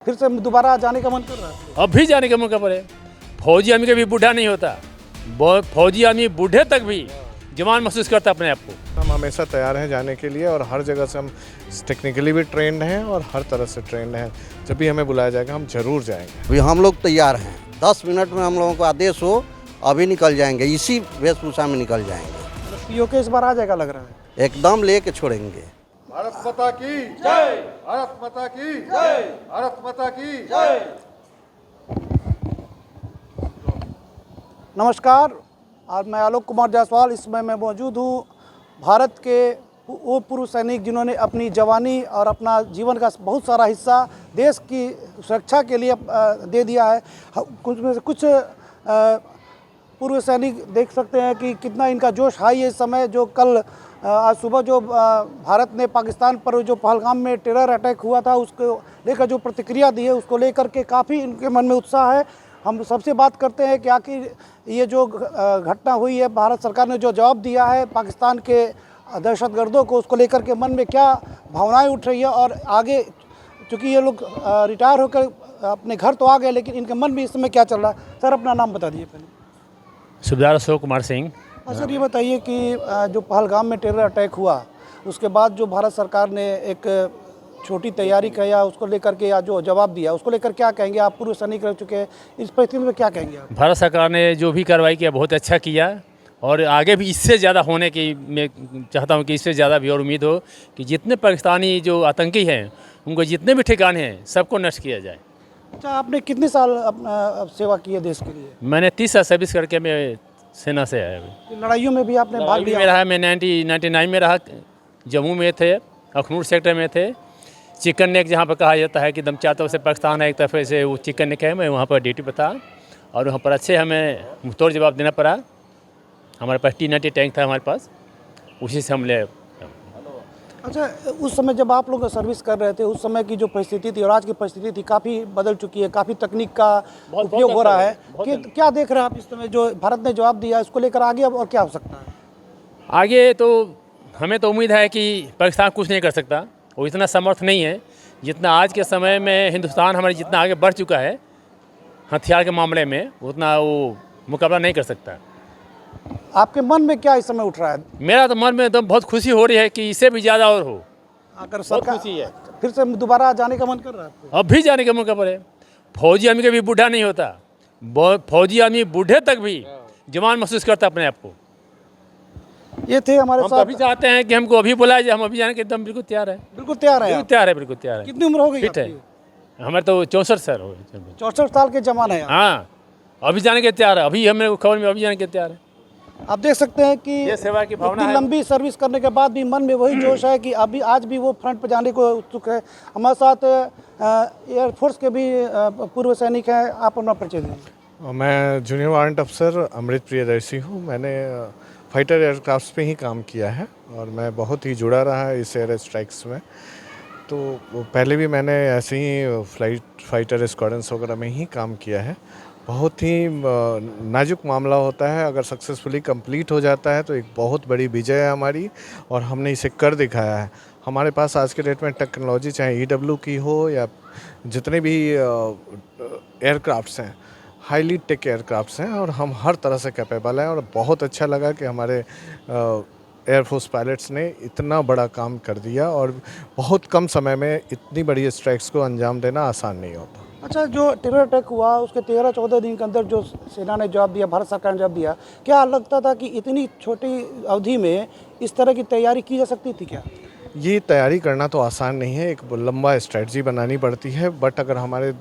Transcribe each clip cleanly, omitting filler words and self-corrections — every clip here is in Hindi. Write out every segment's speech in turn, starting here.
फिर से दोबारा जाने का मन कर रहा है? अब भी जाने का मौका पड़े। फौजी आदमी कभी बूढ़ा नहीं होता। फौजी आदमी बूढ़े तक भी जवान महसूस करता अपने आप को। हम हमेशा तैयार हैं जाने के लिए और हर जगह से हम टेक्निकली भी ट्रेंड हैं और हर तरह से ट्रेंड हैं। जब भी हमें बुलाया जाएगा हम जरूर जाएंगे। अभी हम लोग तैयार हैं। 10 मिनट में हम लोगों को आदेश हो अभी निकल जाएंगे, इसी वेशभूषा में निकल जाएंगे। पीओके इस बार आ जाएगा लग रहा है। एकदम लेके छोड़ेंगे। भारत माता की जय, भारत माता की जय, भारत माता की जय। नमस्कार, आज मैं आलोक कुमार जायसवाल इस समय मैं मौजूद हूँ भारत के वो पूर्व सैनिक जिन्होंने अपनी जवानी और अपना जीवन का बहुत सारा हिस्सा देश की सुरक्षा के लिए दे दिया है। कुछ में से कुछ पूर्व सैनिक देख सकते हैं कि कितना इनका जोश हाई है इस समय। जो कल आज सुबह जो भारत ने पाकिस्तान पर जो पहलगाम में टेरर अटैक हुआ था उसको लेकर जो प्रतिक्रिया दी है उसको लेकर के काफ़ी इनके मन में उत्साह है। हम सबसे बात करते हैं कि आखिर ये जो घटना हुई है, भारत सरकार ने जो जवाब दिया है पाकिस्तान के दहशतगर्दों को, उसको लेकर के मन में क्या भावनाएं उठ रही है और आगे, चूँकि ये लोग रिटायर होकर अपने घर तो आ गए लेकिन इनके मन में इस समय क्या चल रहा है। सर अपना नाम बता दीजिए पहले। सूबेदार अशोक कुमार सिंह। सर ये बताइए कि जो पहलगाम में टेरर अटैक हुआ उसके बाद जो भारत सरकार ने एक छोटी तैयारी किया उसको लेकर के या जो जवाब दिया उसको लेकर क्या कहेंगे? आप पूर्व सैनिक रह चुके हैं, इस परिस्थिति में क्या कहेंगे आप? भारत सरकार ने जो भी कार्रवाई किया बहुत अच्छा किया और आगे भी इससे ज़्यादा होने की मैं चाहता हूं कि इससे ज़्यादा भी और उम्मीद हो कि जितने पाकिस्तानी जो आतंकी हैं उनको जितने भी ठिकाने हैं सबको नष्ट किया जाए। अच्छा, आपने कितने साल अपना सेवा की है देश के लिए? मैंने 30 साल सर्विस करके मैं सेना से आया अभी। लड़ाइयों में भी आपने भाग लिया? में रहा, मैं 1999 में रहा, जम्मू में थे, अखनूर सेक्टर में थे। चिकन नेक जहाँ पर कहा जाता है कि दम चार तरफ से पाकिस्तान है, एक तरफ से वो चिकन नेक है, मैं वहाँ पर ड्यूटी पर था और वहाँ पर अच्छे हमें मुँहतोड़ जवाब देना पड़ा। हमारे पास T-90 टैंक था हमारे पास, उसी से हमले। अच्छा, उस समय जब आप लोग सर्विस कर रहे थे उस समय की जो परिस्थिति थी और आज की परिस्थिति थी काफ़ी बदल चुकी है, काफ़ी तकनीक का उपयोग हो रहा है कि क्या देख रहे हैं आप इस समय जो भारत ने जवाब दिया इसको लेकर आगे अब और क्या हो सकता है? आगे तो हमें तो उम्मीद है कि पाकिस्तान कुछ नहीं कर सकता, वो इतना समर्थ नहीं है जितना आज के समय में हिंदुस्तान हमारे जितना आगे बढ़ चुका है हथियार के मामले में, उतना वो मुकाबला नहीं कर सकता। आपके मन में क्या इस समय उठ रहा है? मेरा तो मन में एकदम बहुत खुशी हो रही है कि इससे भी ज़्यादा और हो। अगर बहुत खुशी है। फिर से दोबारा जाने का मन कर रहा है आपको? अब भी जाने का मौका पड़े। फौजी आदमी कभी बूढ़ा नहीं होता। फौजी आदमी बूढ़े तक भी जवान महसूस करता अपने आप को। ये थे हमारे हम साथ। अभी चाहते हैं कि हमको अभी बुलाया जाए, हम अभी जाने के एकदम बिल्कुल तैयार है। बिल्कुल तैयार है? बिल्कुल तैयार है, बिल्कुल तैयार है। कितनी उम्र हो गई फिट है आपकी? हमारे तो 64 साल हो गए। 64 साल के जवान है। हाँ, अभी जाने के तैयार है। अभी हमें खबर में अभी जाने के तैयार है। आप देख सकते हैं कि ये सेवा की भावना इतनी है। लंबी सर्विस करने के बाद भी मन में वही जोश है कि अभी आज भी वो फ्रंट पर जाने को उत्सुक है। हमारे साथ एयरफोर्स के भी पूर्व सैनिक हैं। आप अपना परिचय दीजिए। मैं जूनियर वारंट अफसर अमृत प्रियदर्शी हूँ। मैंने फाइटर एयरक्राफ्ट पे ही काम किया है और मैं बहुत ही जुड़ा रहा इस एयर स्ट्राइक्स में। तो पहले भी मैंने ऐसे ही फाइटर स्क्वाड्रंस वगैरह में ही काम किया है। बहुत ही नाजुक मामला होता है, अगर सक्सेसफुली कंप्लीट हो जाता है तो एक बहुत बड़ी विजय है हमारी और हमने इसे कर दिखाया है। हमारे पास आज के डेट में टेक्नोलॉजी चाहे EW की हो या जितने भी एयरक्राफ्ट्स हैं, हाईली टेक एयरक्राफ्ट्स हैं और हम हर तरह से कैपेबल हैं। और बहुत अच्छा लगा कि हमारे एयरफोर्स पायलट्स ने इतना बड़ा काम कर दिया और बहुत कम समय में इतनी बड़ी स्ट्राइक्स को अंजाम देना आसान नहीं होता। अच्छा, जो टेरर अटैक हुआ उसके 13-14 दिन के अंदर जो सेना ने जवाब दिया, भारत सरकार ने जवाब दिया, क्या लगता था कि इतनी छोटी अवधि में इस तरह की तैयारी की जा सकती थी क्या? ये तैयारी करना तो आसान नहीं है, एक लंबा स्ट्रेटजी बनानी पड़ती है। बट अगर हमारे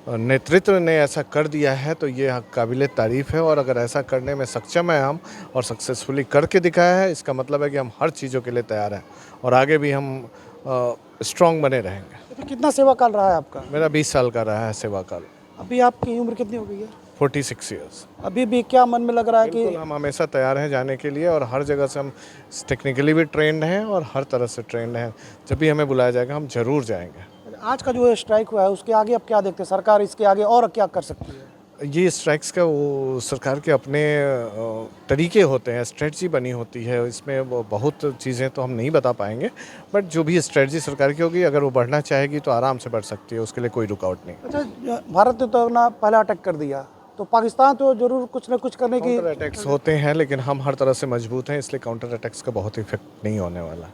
नेतृत्व ने ऐसा कर दिया है तो ये काबिल तारीफ़ है और अगर ऐसा करने में सक्षम है हम और सक्सेसफुली करके दिखाया है, इसका मतलब है कि हम हर चीज़ों के लिए तैयार हैं और आगे भी हम स्ट्रॉन्ग बने रहेंगे। तो कितना सेवा काल रहा है आपका? मेरा 20 साल का रहा है सेवा काल। अभी आपकी उम्र कितनी हो गई है? 46 ईयर्स। अभी भी क्या मन में लग रहा है कि हम हमेशा तैयार हैं जाने के लिए और हर जगह से हम टेक्निकली भी ट्रेंड हैं और हर तरह से ट्रेंड हैं। जब भी हमें बुलाया जाएगा हम जरूर जाएंगे। आज का जो स्ट्राइक हुआ है उसके आगे अब क्या देखते हैं? सरकार इसके आगे और क्या कर सकती है? ये स्ट्राइक्स का वो सरकार के अपने तरीके होते हैं, स्ट्रेटजी बनी होती है, इसमें वो बहुत चीज़ें तो हम नहीं बता पाएंगे, बट जो भी स्ट्रेटजी सरकार की होगी, अगर वो बढ़ना चाहेगी तो आराम से बढ़ सकती है, उसके लिए कोई रुकावट नहीं। अच्छा, भारत ने तो अपना पहला अटैक कर दिया, तो पाकिस्तान तो जरूर कुछ न कुछ करने की। काउंटर अटैक्स होते हैं, लेकिन हम हर तरह से मजबूत हैं, इसलिए काउंटर अटैक्स का बहुत इफेक्ट नहीं होने वाला।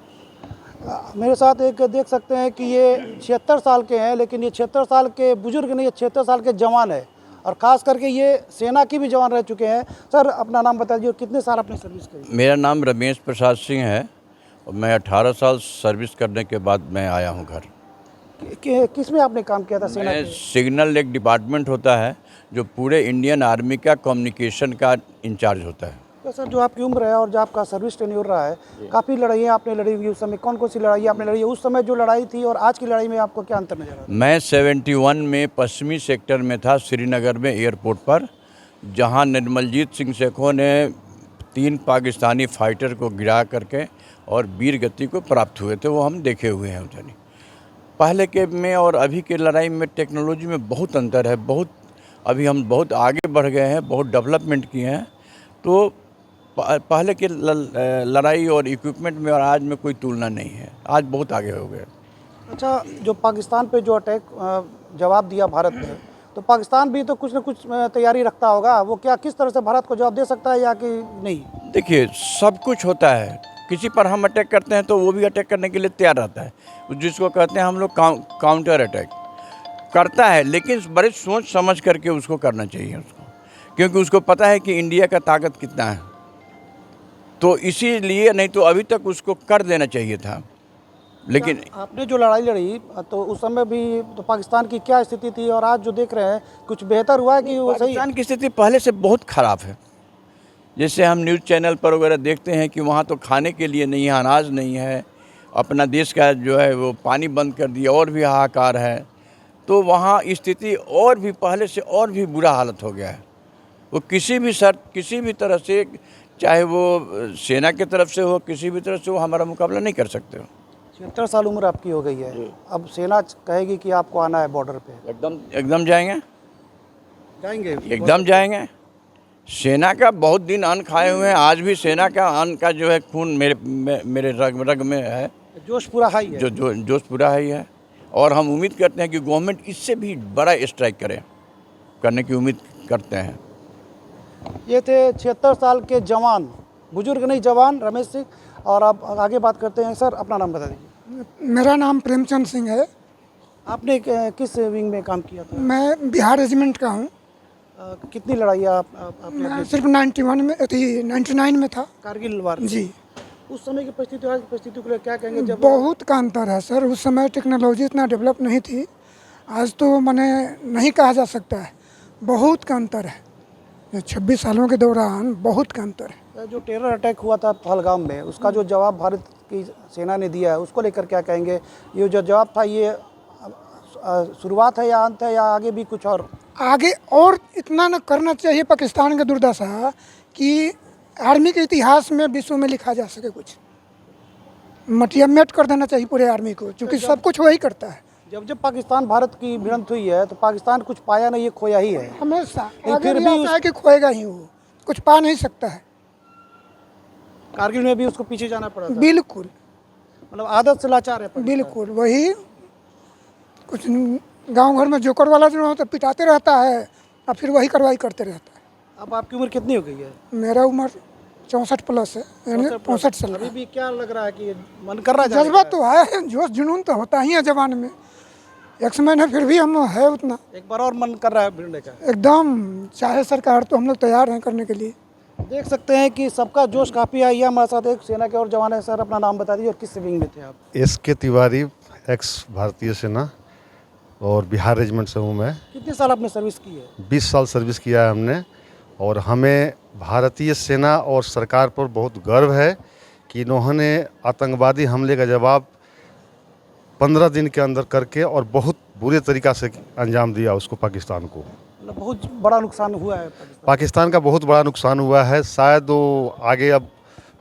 मेरे साथ एक देख सकते हैं कि ये 76 साल के हैं, लेकिन ये 76 साल के बुजुर्ग नहीं, 76 साल के जवान है, और ख़ास करके ये सेना की भी जवान रह चुके हैं। सर, अपना नाम बता दीजिए और कितने साल आपने सर्विस करी? मेरा नाम रमेश प्रसाद सिंह है और मैं 18 साल सर्विस करने के बाद मैं आया हूँ घर। किस में आपने काम किया था सेना मैं के? सिग्नल एक डिपार्टमेंट होता है जो पूरे इंडियन आर्मी का कम्युनिकेशन का इंचार्ज होता है। तो सर, जो आपकी उम्र है और जो आपका सर्विस टेन्योर रहा है, काफ़ी लड़ाइयाँ आपने लड़ी हुई उस समय, कौन कौन सी लड़ाई आपने लड़ी है? उस समय जो लड़ाई थी और आज की लड़ाई में आपको क्या अंतर नजर आता है? मैं 71 में पश्चिमी सेक्टर में था, श्रीनगर में एयरपोर्ट पर, जहां निर्मलजीत सिंह सेखों ने 3 पाकिस्तानी फाइटर को गिरा करके और वीर गति को प्राप्त हुए थे, वो हम देखे हुए हैं उधर। पहले के में और अभी के लड़ाई में टेक्नोलॉजी में बहुत अंतर है, बहुत अभी हम बहुत आगे बढ़ गए हैं, बहुत डेवलपमेंट किए हैं। तो पहले के लड़ाई और इक्विपमेंट में और आज में कोई तुलना नहीं है, आज बहुत आगे हो गए। अच्छा, जो पाकिस्तान पे जो अटैक जवाब दिया भारत ने, तो पाकिस्तान भी तो कुछ न कुछ तैयारी रखता होगा, वो क्या किस तरह से भारत को जवाब दे सकता है या कि नहीं? देखिए, सब कुछ होता है, किसी पर हम अटैक करते हैं तो वो भी अटैक करने के लिए तैयार रहता है, जिसको कहते हैं हम लोग काउंटर अटैक करता है, लेकिन बड़े सोच समझ करके उसको करना चाहिए उसको, क्योंकि उसको पता है कि इंडिया का ताकत कितना है, तो इसीलिए, नहीं तो अभी तक उसको कर देना चाहिए था। लेकिन आपने जो लड़ाई लड़ी तो उस समय भी तो पाकिस्तान की क्या स्थिति थी, और आज जो देख रहे हैं कुछ बेहतर हुआ है कि वो सही? पाकिस्तान की स्थिति पहले से बहुत ख़राब है। जैसे हम न्यूज़ चैनल पर वगैरह देखते हैं कि वहाँ तो खाने के लिए नहीं है, अनाज नहीं है, अपना देश का जो है वो पानी बंद कर दिया, और भी हाहाकार है। तो वहाँ स्थिति और भी पहले से और भी बुरा हालत हो गया है। वो किसी भी तरह से, चाहे वो सेना की तरफ से हो, किसी भी तरफ से वो हमारा मुकाबला नहीं कर सकते हो। 76 साल उम्र आपकी हो गई है, अब सेना कहेगी कि आपको आना है बॉर्डर पे, एकदम जाएंगे, जाएंगे? एकदम जाएंगे। सेना का बहुत दिन अन्न खाए हुए हैं, आज भी सेना का अन्न का जो है खून मेरे रग में है, जोश पूरा हाई है। जो जोश पूरा ही है। और हम उम्मीद करते हैं कि गवर्नमेंट इससे भी बड़ा स्ट्राइक करने की उम्मीद करते हैं। ये थे 76 साल के जवान, बुजुर्ग नहीं जवान, रमेश सिंह। और अब आगे बात करते हैं। सर, अपना नाम बता दीजिए। मेरा नाम प्रेमचंद सिंह है। आपने किस विंग में काम किया था? मैं बिहार रेजिमेंट का हूँ। कितनी लड़ाइयाँ आपने? मैं सिर्फ 91 में थी, 99 में था। कारगिल वार में? जी। उस समय की परिस्थिति आज की परिस्थिति को क्या कहेंगे? जब बहुत का अंतर है सर, उस समय टेक्नोलॉजी इतना डेवलप नहीं थी, आज तो मैंने नहीं कहा जा सकता है, बहुत का अंतर है। 26 सालों के दौरान बहुत का अंतर है। जो टेरर अटैक हुआ था पहलगाम में, उसका जो जवाब भारत की सेना ने दिया है, उसको लेकर क्या कहेंगे? ये जो जवाब था, ये शुरुआत है या अंत है, या आगे भी कुछ और? आगे और इतना न करना चाहिए पाकिस्तान का दुर्दशा कि आर्मी के इतिहास में विश्व में लिखा जा सके, कुछ मटियामेट कर देना चाहिए पूरे आर्मी को, क्योंकि सब कुछ वही करता है। जब पाकिस्तान भारत की भिड़ंत हुई है तो पाकिस्तान कुछ पाया नहीं, ये खोया ही है हमेशा। फिर फिर भी भी कि खोएगा ही, वो कुछ पा नहीं सकता है। कारगिल में भी उसको पीछे जाना पड़ा था। बिल्कुल, मतलब आदत से लाचार है। बिल्कुल वही। कुछ गांव घर में जोकर वाला जो होता है, पिटाते रहता है और फिर वही कार्रवाई करते रहता है। अब आपकी उम्र कितनी हो गई है? मेरा उम्र 64 प्लस है, यानी 65 साल। अभी भी क्या लग रहा है कि मन कर रहा है? जज्बा तो है, जोश जुनून तो होता ही है जवान में, एक समय में फिर भी हम है उतना। एक बार और मन कर रहा है भिड़ने का? एकदम, चाहे सरकार तो हम लोग तैयार हैं करने के लिए। देख सकते हैं कि सबका जोश काफ़ी आई है। हमारे साथ एक सेना के और जवान है। सर, अपना नाम बता दीजिए और किस विंग में थे आप? SK तिवारी, एक्स भारतीय सेना और बिहार रेजिमेंट से हूँ मैं। कितने साल आपने सर्विस की है? 20 साल सर्विस किया है हमने, और हमें भारतीय सेना और सरकार पर बहुत गर्व है कि इन्होंने आतंकवादी हमले का जवाब 15 दिन के अंदर करके और बहुत बुरे तरीक़ा से अंजाम दिया उसको, पाकिस्तान को। मतलब बहुत बड़ा नुकसान हुआ है पाकिस्तान का, बहुत बड़ा नुकसान हुआ है। शायद वो आगे अब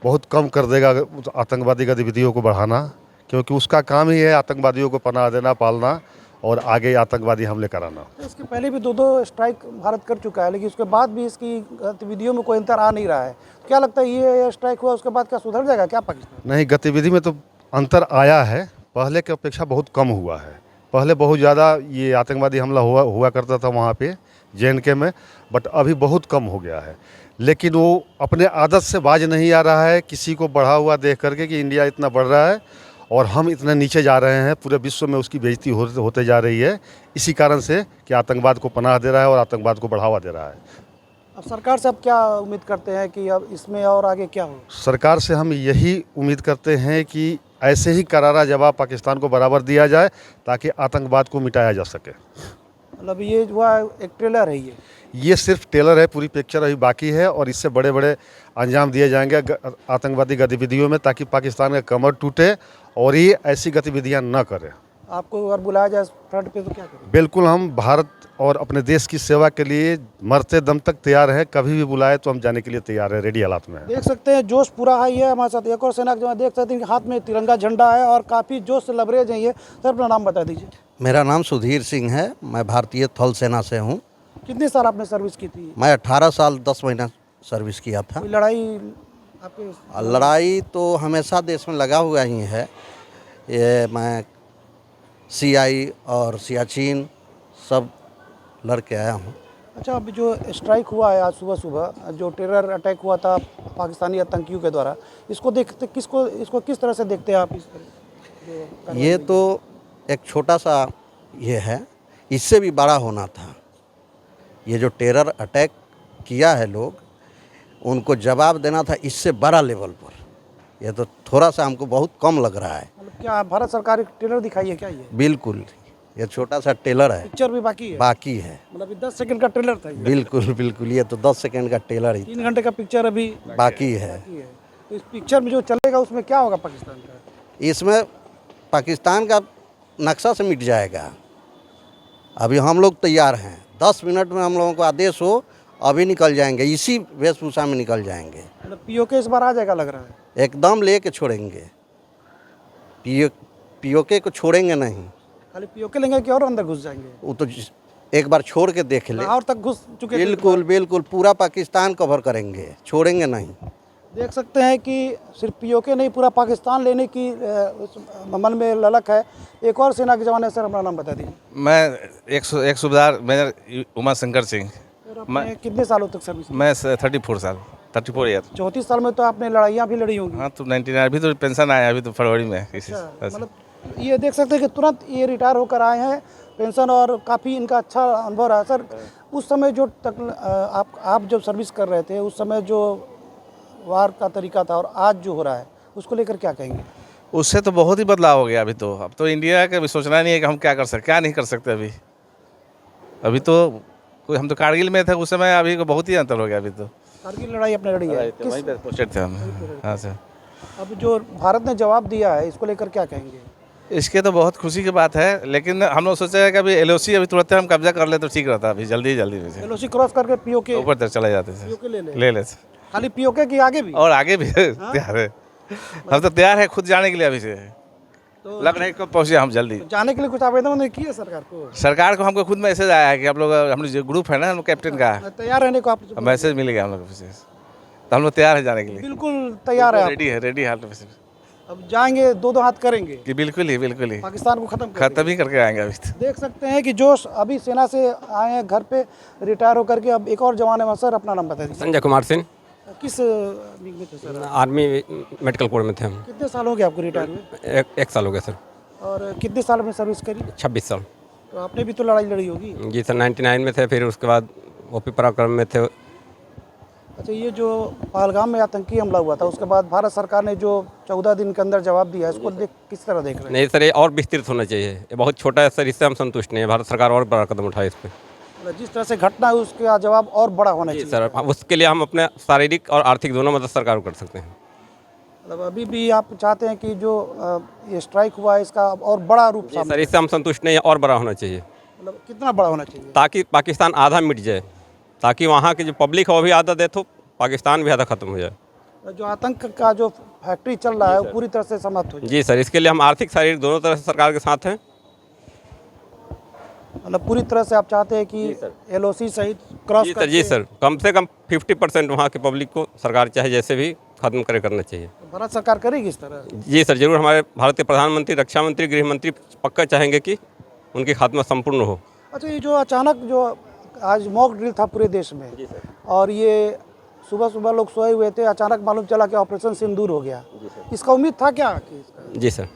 बहुत कम कर देगा आतंकवादी गतिविधियों को बढ़ाना, क्योंकि उसका काम ही है आतंकवादियों को पनाह देना, पालना और आगे आतंकवादी हमले कराना। इसके पहले भी दो स्ट्राइक भारत कर चुका है, लेकिन उसके बाद भी इसकी गतिविधियों में कोई अंतर आ नहीं रहा है। क्या लगता है ये स्ट्राइक हुआ उसके बाद क्या सुधर जाएगा क्या पाकिस्तान? नहीं, गतिविधि में तो अंतर आया है, पहले की अपेक्षा बहुत कम हुआ है। पहले बहुत ज़्यादा ये आतंकवादी हमला हुआ करता था वहाँ पे JNK में, बट अभी बहुत कम हो गया है। लेकिन वो अपने आदत से बाज नहीं आ रहा है, किसी को बढ़ा हुआ देख करके कि इंडिया इतना बढ़ रहा है और हम इतने नीचे जा रहे हैं, पूरे विश्व में उसकी बेइज्जती होते जा रही है, इसी कारण से कि आतंकवाद को पनाह दे रहा है और आतंकवाद को बढ़ावा दे रहा है। अब सरकार से अब क्या उम्मीद करते हैं कि अब इसमें और आगे क्या हो? सरकार से हम यही उम्मीद करते हैं कि ऐसे ही करारा जवाब पाकिस्तान को बराबर दिया जाए ताकि आतंकवाद को मिटाया जा सके। मतलब ये हुआ एक ट्रेलर है ये सिर्फ ट्रेलर है, पूरी पिक्चर अभी बाकी है और इससे बड़े बड़े अंजाम दिए जाएंगे आतंकवादी गतिविधियों में, ताकि पाकिस्तान का कमर टूटे और ये ऐसी गतिविधियां न करे। आपको अगर बुलाया जाए फ्रंट पे तो क्या करें? बिल्कुल, हम भारत और अपने देश की सेवा के लिए मरते दम तक तैयार हैं। कभी भी बुलाए तो हम जाने के लिए तैयार हैं, रेडी हालात में है। देख सकते हैं जोश पूरा हाई है। हमारे साथ एक और सेना के जवान देख सकते हैं कि हाथ में तिरंगा झंडा है और काफ़ी जोश से लबरेज हैं ये। सर अपना नाम बता दीजिए। मेरा नाम सुधीर सिंह है, मैं भारतीय थल सेना से हूँ। कितने साल आपने सर्विस की थी? मैं 18 साल 10 महीना सर्विस किया था। कोई लड़ाई आपके? लड़ाई तो हमेशा देश में लगा हुआ ही है। ये मैं CI और सियाचिन सब लड़ के आया हूँ। अच्छा, अभी जो स्ट्राइक हुआ है आज सुबह जो टेरर अटैक हुआ था पाकिस्तानी आतंकियों के द्वारा, इसको किस तरह से देखते हैं आप? ये तो एक छोटा सा ये है, इससे भी बड़ा होना था। ये जो टेरर अटैक किया है लोग, उनको जवाब देना था इससे बड़ा लेवल पर। ये तो थोड़ा सा हमको बहुत कम लग रहा है। मतलब क्या भारत सरकार एक टेलर दिखाई है क्या ये? बिल्कुल, ये छोटा सा टेलर है। पिक्चर भी बाकी है? बाकी है। मतलब 10 सेकंड का ट्रेलर था ये? बिल्कुल बिल्कुल, ये तो 10 सेकंड का टेलर ही 3 घंटे का पिक्चर अभी बाकी है। तो इस पिक्चर में जो चलेगा उसमें क्या होगा पाकिस्तान का? इसमें पाकिस्तान का नक्शा से मिट जाएगा। अभी हम लोग तैयार हैं, 10 मिनट में हम लोगों को आदेश हो अभी निकल जाएंगे, इसी वेशभूषा में निकल जाएंगे। मतलब POK इस बार आ जाएगा लग रहा है? एकदम लेके छोड़ेंगे, POK को छोड़ेंगे नहीं। खाली POK लेंगे कि और अंदर घुस जाएंगे? वो तो एक बार छोड़ के देख ले। लाहौर तक घुस चुके? बिल्कुल बिल्कुल, पूरा पाकिस्तान कवर करेंगे, छोड़ेंगे नहीं। देख सकते हैं कि सिर्फ POK नहीं, पूरा पाकिस्तान लेने की मन में ललक है। एक और सेना के जवान है, सर अपना नाम बता दीजिए। मैं एक सूबेदार मेजर उमा शंकर सिंह। मैं कितने सालों तक सर्विस? मैं 34 ईयर। 34 साल में तो आपने लड़ाइयाँ भी लड़ी होंगी। हाँ, तो 99 अभी तो पेंशन आया, अभी तो फरवरी में किसी। मतलब ये देख सकते हैं कि तुरंत ये रिटायर होकर आए हैं पेंशन, और काफ़ी इनका अच्छा अनुभव रहा। सर उस समय जो आप जब सर्विस कर रहे थे उस समय जो वार का तरीका था और आज जो हो रहा है उसको लेकर क्या कहेंगे? उससे तो बहुत ही बदलाव हो गया। अभी तो अब तो इंडिया का भी सोचना नहीं है कि हम क्या नहीं कर सकते। अभी तो कोई, हम तो कारगिल में थे उस समय, अभी को बहुत ही अंतर हो गया। अभी तो कारगिल लड़ाई अपने लड़ी है? वहीं पे पोस्टेड थे हम। हाँ सर। अब जो भारत ने जवाब दिया है इसको लेकर क्या कहेंगे? इसके तो बहुत खुशी की बात है, लेकिन हम लोग सोचे हैं कि अभी LOC अभी तुरंत हम कब्जा कर ले तो ठीक रहता। अभी जल्दी में LOC क्रॉस करके POK ऊपर तक चले जाते थे। POK ले खाली POK की आगे भी? और आगे भी तैयार है। हम तो तैयार है खुद जाने के लिए। अभी से तो लग नहीं को पहुँचे हम जल्दी। जाने के लिए कुछ आवेदन नहीं किया सरकार को? सरकार को हमको खुद मैसेज आया है कि आप लोग, हम जो ग्रुप है ना हम कैप्टन का, तैयार रहने को आप मैसेज मिल गया हम लोग से, तो हम लोग तैयार है जाने के लिए। बिल्कुल तैयार है? रेडी हाल में अब जाएंगे, दो हाथ करेंगे कि बिल्कुल ही पाकिस्तान को खत्म ही करके आएंगे। अभी तो देख सकते हैं कि जोश अभी सेना से आए हैं घर पे रिटायर होकर के। अब एक और जवान है। सर अपना नाम बता दीजिए। संजय कुमार सिंह। किस विंग में थे सर? आर्मी मेडिकल कोर में थे हम। कितने साल हो गए आपको रिटायर हुए? एक साल हो गया सर। और कितने साल में सर्विस करी? 26 साल। तो आपने भी तो लड़ाई लड़ी होगी? जी सर, 99 में थे, फिर उसके बाद OP पराक्रम में थे। अच्छा, ये जो पहलगाम में आतंकी हमला हुआ था उसके बाद भारत सरकार ने जो 14 दिन के अंदर जवाब दिया, इसको किस तरह देख रहे हैं? नहीं सर, ये और विस्तृत होना चाहिए। ये बहुत छोटा है सर, इससे हम संतुष्ट नहीं है। भारत सरकार और बड़ा कदम उठाए इस पर। जिस तरह से घटना है उसका जवाब और बड़ा होना चाहिए सर। उसके लिए हम अपने शारीरिक और आर्थिक दोनों मदद सरकार को कर सकते हैं। मतलब अभी भी आप चाहते हैं कि जो ये स्ट्राइक हुआ है इसका और बड़ा रूप सामने? सर इससे हम संतुष्ट नहीं है, और बड़ा होना चाहिए। मतलब कितना बड़ा होना चाहिए? ताकि पाकिस्तान आधा मिट जाए, ताकि वहाँ की जो पब्लिक है वो भी आधा दे, तो पाकिस्तान भी आधा खत्म हो जाए। जो आतंक का जो फैक्ट्री चल रहा है वो पूरी तरह से समाप्त हो जाए। जी सर, इसके लिए हम आर्थिक शारीरिक दोनों तरह से सरकार के साथ हैं। मतलब पूरी तरह से आप चाहते हैं कि LOC सहित क्रॉस जी सर, कम से कम 50% वहाँ की पब्लिक को सरकार चाहे जैसे भी खत्म करना चाहिए। भारत सरकार करेगी इस तरह? जी सर, जरूर। हमारे भारत के प्रधानमंत्री, रक्षा मंत्री, गृह मंत्री पक्का चाहेंगे कि उनकी खात्मा संपूर्ण हो। अच्छा, ये जो अचानक जो आज मॉक ड्रिल था पूरे देश में, और ये सुबह सुबह लोग सोए हुए थे, अचानक मालूम चला कि ऑपरेशन सिंदूर हो गया। इसका उम्मीद था क्या कि जी सर,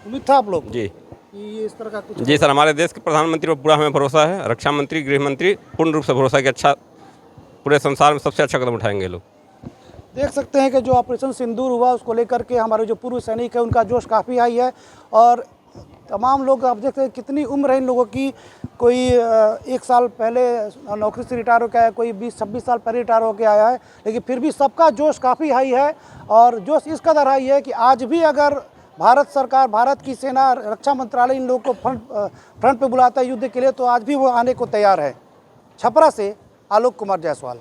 उम्मीद था आप लोग जी कि ये इस तरह का कुछ? जी सर, हमारे देश के प्रधानमंत्री पर पूरा हमें भरोसा है। रक्षा मंत्री, गृह मंत्री पूर्ण रूप से भरोसा है कि अच्छा, पूरे संसार में सबसे अच्छा कदम उठाएंगे लोग। देख सकते हैं कि जो ऑपरेशन सिंदूर हुआ उसको लेकर के हमारे जो पूर्व सैनिक है उनका जोश काफ़ी हाई है। और तमाम लोग, आप देखते हैं कितनी उम्र है इन लोगों की। कोई 1 साल पहले नौकरी से रिटायर होकर आया, कोई 20-26 साल पहले रिटायर होकर आया है, लेकिन फिर भी सबका जोश काफ़ी हाई है। और जोश इस कदर हाई है कि आज भी अगर भारत सरकार, भारत की सेना, रक्षा मंत्रालय इन लोगों को फ्रंट पे बुलाता है युद्ध के लिए, तो आज भी वो आने को तैयार है। छपरा से आलोक कुमार जायसवाल।